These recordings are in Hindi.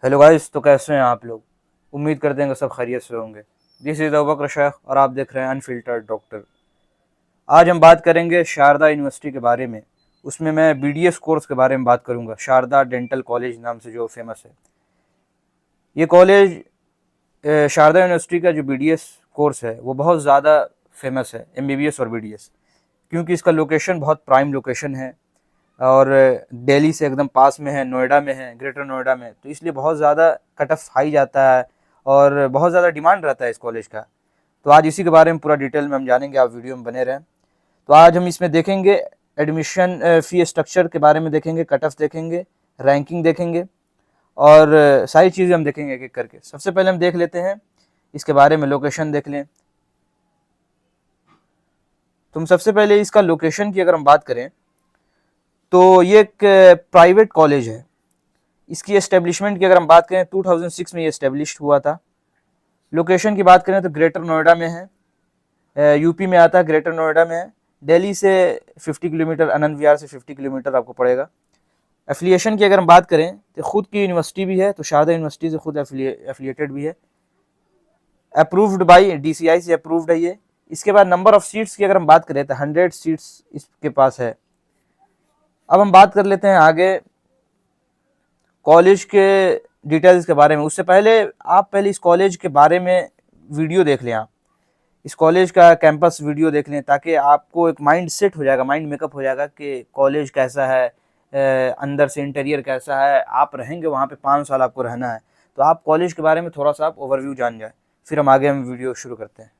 हेलो गाइस, तो कैसे हैं आप लोग। उम्मीद करते हैं कि सब खैरियत से होंगे। दिस इज़ अबूबकर शेख और आप देख रहे हैं अनफिल्टर्ड डॉक्टर। आज हम बात करेंगे शारदा यूनिवर्सिटी के बारे में। उसमें मैं बीडीएस कोर्स के बारे में बात करूंगा, शारदा डेंटल कॉलेज नाम से जो फेमस है। ये कॉलेज शारदा यूनिवर्सिटी का जो बीडीएस कोर्स है वो बहुत ज़्यादा फेमस है, एमबीबीएस और बीडीएस, क्योंकि इसका लोकेशन बहुत प्राइम लोकेशन है और दिल्ली से एकदम पास में है, नोएडा में है, ग्रेटर नोएडा में, तो इसलिए बहुत ज़्यादा कट ऑफ हाई जाता है और बहुत ज़्यादा डिमांड रहता है इस कॉलेज का। तो आज इसी के बारे में पूरा डिटेल में हम जानेंगे, आप वीडियो में बने रहें। तो आज हम इसमें देखेंगे एडमिशन फ़ी स्ट्रक्चर के बारे में देखेंगे, कट ऑफ देखेंगे, रैंकिंग देखेंगे और सारी चीज़ें हम देखेंगे एक एक करके। सबसे पहले हम देख लेते हैं इसके बारे में, लोकेशन देख लें। तुम सबसे पहले इसका लोकेशन की अगर हम बात करें तो ये एक प्राइवेट कॉलेज है। इसकी एस्टेब्लिशमेंट की अगर हम बात करें 2006 में ये एस्टेब्लिश हुआ था। लोकेशन की बात करें तो ग्रेटर नोएडा में है, यूपी में आता है, ग्रेटर नोएडा में है। दिल्ली से 50 किलोमीटर, आनंद विहार से 50 किलोमीटर आपको पड़ेगा। एफिलिएशन की अगर हम बात करें तो खुद की यूनिवर्सिटी भी है, तो शारदा यूनिवर्सिटी से खुद एफिलिएटेड भी है। अप्रूव्ड बाई डीसीआई से अप्रूव्ड है ये। इसके बाद नंबर ऑफ सीट्स की अगर हम बात करें तो 100 सीट्स इसके पास है। अब हम बात कर लेते हैं आगे कॉलेज के डिटेल्स के बारे में। उससे पहले आप पहले इस कॉलेज के बारे में वीडियो देख लें, आप इस कॉलेज का कैंपस वीडियो देख लें, ताकि आपको एक माइंड सेट हो जाएगा, माइंड मेकअप हो जाएगा कि कॉलेज कैसा है, अंदर से इंटीरियर कैसा है। आप रहेंगे वहाँ पे 5 साल आपको रहना है, तो आप कॉलेज के बारे में थोड़ा सा आप ओवरव्यू जान जाए, फिर हम आगे हम वीडियो शुरू करते हैं।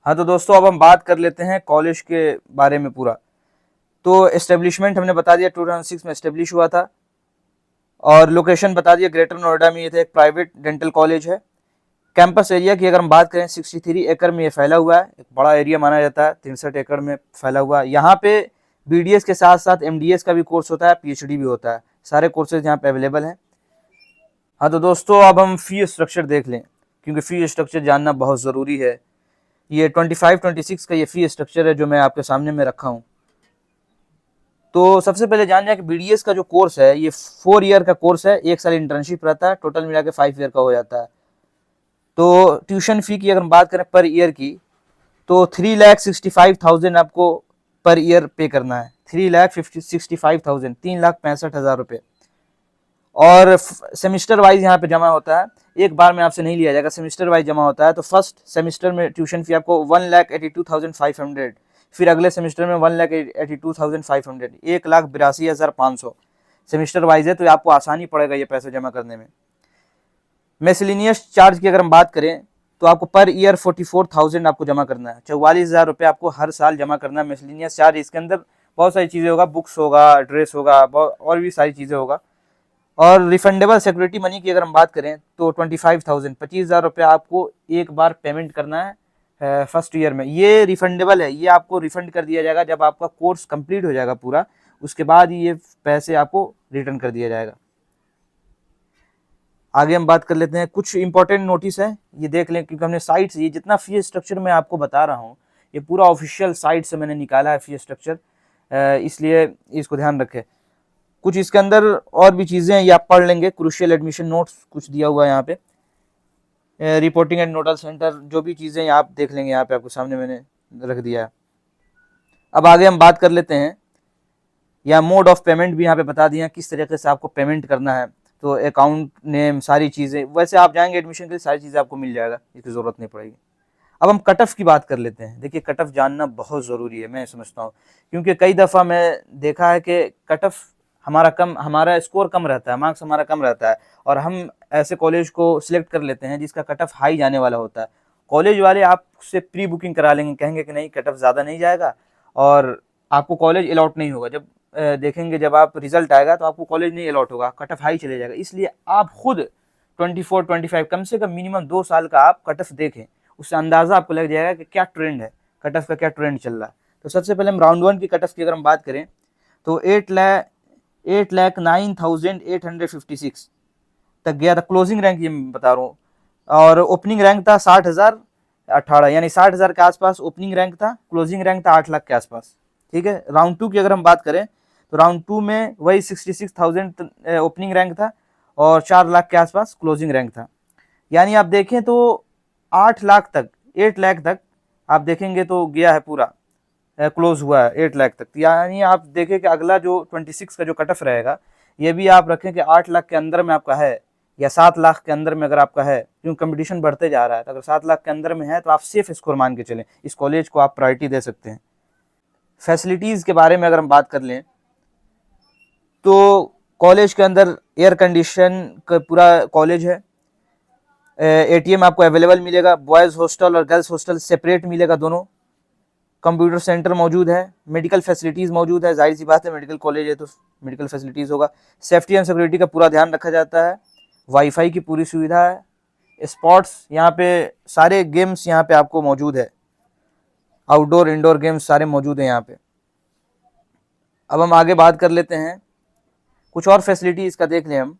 हाँ तो दोस्तों, अब हम बात कर लेते हैं कॉलेज के बारे में पूरा। तो एस्टेब्लिशमेंट हमने बता दिया 2006 में एस्टेब्लिश हुआ था, और लोकेशन बता दिया ग्रेटर नोएडा में ये था, एक प्राइवेट डेंटल कॉलेज है। कैंपस एरिया की अगर हम बात करें 63 एकड़ में ये फैला हुआ है, एक बड़ा एरिया माना जाता है, 63 एकड़ में फैला हुआ है। यहाँ पे बीडीएस के साथ साथ एमडीएस का भी कोर्स होता है, पीएचडी भी होता है, सारे कोर्सेज यहाँ पे अवेलेबल हैं। हाँ तो दोस्तों, अब हम फ़ी स्ट्रक्चर देख लें, क्योंकि फ़ी स्ट्रक्चर जानना बहुत ज़रूरी है। ये 25-26 का ये फ़ी स्ट्रक्चर है जो मैं आपके सामने में रखा हूँ। तो सबसे पहले जान जाए कि बीडीएस का जो कोर्स है ये 4 ईयर का कोर्स है, 1 साल इंटर्नशिप रहता है, टोटल मिला के 5 ईयर का हो जाता है। तो ट्यूशन फ़ी की अगर हम बात करें पर ईयर की, तो 3,65,000 आपको पर ईयर पे करना है। 3,65,000, 3,65,000 रुपये। और सेमिस्टर वाइज यहाँ पे जमा होता है, एक बार में आपसे नहीं लिया जाएगा, सेमिस्टर वाइज जमा होता है। तो फर्स्ट सेमिस्टर में ट्यूशन फी आपको 1,82,500, फिर अगले सेमिस्टर में 1,82,500, 1,82,500 सेमिस्टर वाइज है। तो आपको आसानी पड़ेगा ये पैसे जमा करने में। मेसिलिनियस चार्ज की अगर हम बात करें तो आपको पर ईयर 44,000 आपको जमा करना है, 44,000 रुपये आपको हर साल जमा करना है मेसिलिनियस चार्ज। इसके अंदर बहुत सारी चीज़ें होगा, बुक्स होगा, ड्रेस होगा, और भी सारी चीज़ें होगा। और रिफंडेबल सिक्योरिटी मनी की अगर हम बात करें तो 25,000, 25,000 रुपये आपको एक बार पेमेंट करना है फर्स्ट ईयर में। ये रिफंडेबल है, ये आपको रिफंड कर दिया जाएगा जब आपका कोर्स कंप्लीट हो जाएगा पूरा, उसके बाद ये पैसे आपको रिटर्न कर दिया जाएगा। आगे हम बात कर लेते हैं, कुछ इंपॉर्टेंट नोटिस है ये देख लें, क्योंकि हमने साइट से ये जितना फी स्ट्रक्चर मैं आपको बता रहा हूँ ये पूरा ऑफिशियल साइट से मैंने निकाला है फी स्ट्रक्चर, इसलिए इसको ध्यान रखें। कुछ इसके अंदर और भी चीज़ें हैं, ये आप पढ़ लेंगे। क्रूशियल एडमिशन नोट्स कुछ दिया हुआ है यहाँ पे, रिपोर्टिंग एंड नोडल सेंटर, जो भी चीज़ें आप देख लेंगे यहाँ पे आपको सामने मैंने रख दिया है। अब आगे हम बात कर लेते हैं, या मोड ऑफ पेमेंट भी यहाँ पे बता दिया किस तरीके से आपको पेमेंट करना है। तो अकाउंट नेम, सारी चीज़ें, वैसे आप जाएंगे एडमिशन के लिए सारी चीज़ें आपको मिल जाएगा, इसकी ज़रूरत नहीं पड़ेगी। अब हम कट ऑफ की बात कर लेते हैं। देखिए, कट ऑफ जानना बहुत ज़रूरी है, मैं समझता हूँ, क्योंकि कई दफ़ा मैं देखा है कि कट ऑफ हमारा स्कोर कम रहता है, मार्क्स हमारा कम रहता है, और हम ऐसे कॉलेज को सिलेक्ट कर लेते हैं जिसका कट ऑफ हाई जाने वाला होता है। कॉलेज वाले आपसे प्री बुकिंग करा लेंगे, कहेंगे कि नहीं कट ऑफ ज़्यादा नहीं जाएगा, और आपको कॉलेज अलॉट नहीं होगा। जब देखेंगे, जब आप रिजल्ट आएगा तो आपको कॉलेज नहीं अलॉट होगा, कट ऑफ हाई चले जाएगा। इसलिए आप खुद 24-25 कम से कम मिनिमम 2 साल का आप कट ऑफ देखें, उससे अंदाज़ा आपको लग जाएगा कि क्या ट्रेंड है, कट ऑफ का क्या ट्रेंड चल रहा है। तो सबसे पहले हम राउंड 1 की कट ऑफ की अगर हम बात करें तो 8,09,856 तक गया था क्लोजिंग रैंक, ये मैं बता रहा हूँ। और ओपनिंग रैंक था 60,018, यानी 60,000 के आसपास ओपनिंग रैंक था, क्लोजिंग रैंक था 8 लाख के आसपास। ठीक है। राउंड 2 की अगर हम बात करें तो राउंड 2 में वही 66,000 ओपनिंग रैंक था और 4 लाख के आसपास क्लोजिंग रैंक था। यानी आप देखें तो 8 लाख तक, 8 लाख तक आप देखेंगे तो गया है पूरा, क्लोज हुआ है 8 लाख तक। यानी आप देखें कि अगला जो 26 का जो कट ऑफ रहेगा, ये भी आप रखें कि 8 लाख के अंदर में आपका है, या 7 लाख के अंदर में अगर आपका है, क्योंकि कंपटीशन बढ़ते जा रहा है। तो अगर 7 लाख के अंदर में है तो आप सेफ स्कोर मान के चलें, इस कॉलेज को आप प्रायोरिटी दे सकते हैं। फैसिलिटीज़ के बारे में अगर हम बात कर लें तो कॉलेज के अंदर एयर कंडीशन का पूरा कॉलेज है। एटीएम आपको अवेलेबल मिलेगा, बॉयज़ हॉस्टल और गर्ल्स हॉस्टल सेपरेट मिलेगा दोनों। कंप्यूटर सेंटर मौजूद है, मेडिकल फैसिलिटीज़ मौजूद है, जाहिर सी बात है मेडिकल कॉलेज है तो मेडिकल फैसिलिटीज़ होगा। सेफ्टी एंड सिक्योरिटी का पूरा ध्यान रखा जाता है, वाईफाई की पूरी सुविधा है, स्पोर्ट्स यहाँ पे सारे गेम्स यहाँ पे आपको मौजूद है, आउटडोर इंडोर गेम्स सारे मौजूद हैं यहाँ पे। अब हम आगे बात कर लेते हैं, कुछ और फैसिलिटी इसका देख लें हम,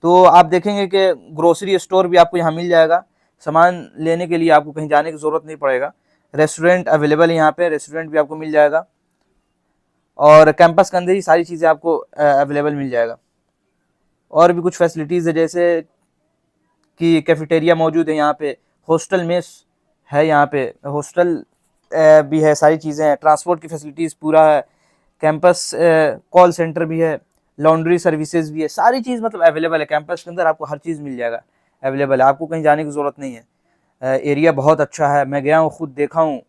तो आप देखेंगे कि ग्रोसरी स्टोर भी आपको यहाँ मिल जाएगा, सामान लेने के लिए आपको कहीं जाने की ज़रूरत नहीं पड़ेगा। रेस्टोरेंट अवेलेबल है यहाँ पे, रेस्टोरेंट भी आपको मिल जाएगा, और कैंपस के अंदर ही सारी चीज़ें आपको अवेलेबल मिल जाएगा। और भी कुछ फैसिलिटीज़ है, जैसे कि कैफेटेरिया मौजूद है यहाँ पे, हॉस्टल मेस है यहाँ पे, हॉस्टल भी है, सारी चीज़ें हैं, ट्रांसपोर्ट की फैसिलिटीज़ पूरा है, कैंपस कॉल सेंटर भी है, लॉन्ड्री सर्विसेज भी है, सारी चीज़ मतलब अवेलेबल है। कैंपस के अंदर आपको हर चीज़ मिल जाएगा, अवेलेबल है, आपको कहीं जाने की ज़रूरत नहीं है। एरिया बहुत अच्छा है, मैं गया हूँ, खुद देखा हूँ।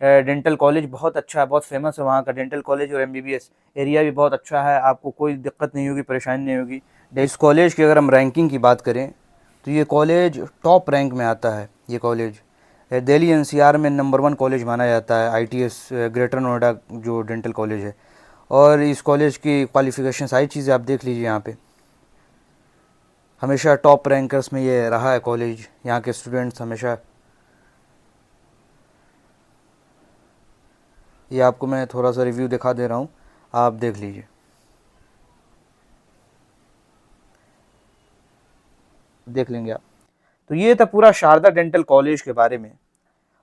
डेंटल कॉलेज बहुत अच्छा है, बहुत फेमस है वहाँ का डेंटल कॉलेज, और एमबीबीएस एरिया भी बहुत अच्छा है, आपको कोई दिक्कत नहीं होगी, परेशानी नहीं होगी। इस कॉलेज की अगर हम रैंकिंग की बात करें तो ये कॉलेज टॉप रैंक में आता है। ये कॉलेज दिल्ली एनसीआर में नंबर 1 कॉलेज माना जाता है, आईटीएस ग्रेटर नोएडा जो डेंटल कॉलेज है। और इस कॉलेज की क्वालिफ़िकेशन सारी चीज़ें आप देख लीजिए यहाँ पे, हमेशा टॉप रैंकर्स में ये रहा है कॉलेज, यहाँ के स्टूडेंट्स हमेशा। ये आपको मैं थोड़ा सा रिव्यू दिखा दे रहा हूँ, आप देख लीजिए। देख लेंगे आप। तो ये था पूरा शारदा डेंटल कॉलेज के बारे में।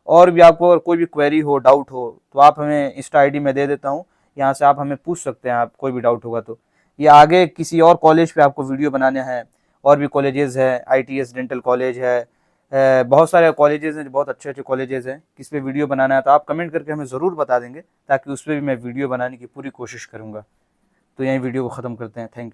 और भी आपको अगर कोई भी क्वेरी हो, डाउट हो, तो आप हमें इंस्टा आईडी में दे देता हूँ, यहाँ से आप हमें पूछ सकते हैं, आप कोई भी डाउट होगा तो। या आगे किसी और कॉलेज पे आपको वीडियो बनाने हैं, और भी कॉलेजेस है, ITS डेंटल कॉलेज है, बहुत सारे कॉलेजेस हैं जो बहुत अच्छे अच्छे कॉलेजेस हैं, किस पे वीडियो बनाना है तो आप कमेंट करके हमें ज़रूर बता देंगे, ताकि उस पर भी मैं वीडियो बनाने की पूरी कोशिश करूँगा। तो यहीं वीडियो को ख़त्म करते हैं। Thank you.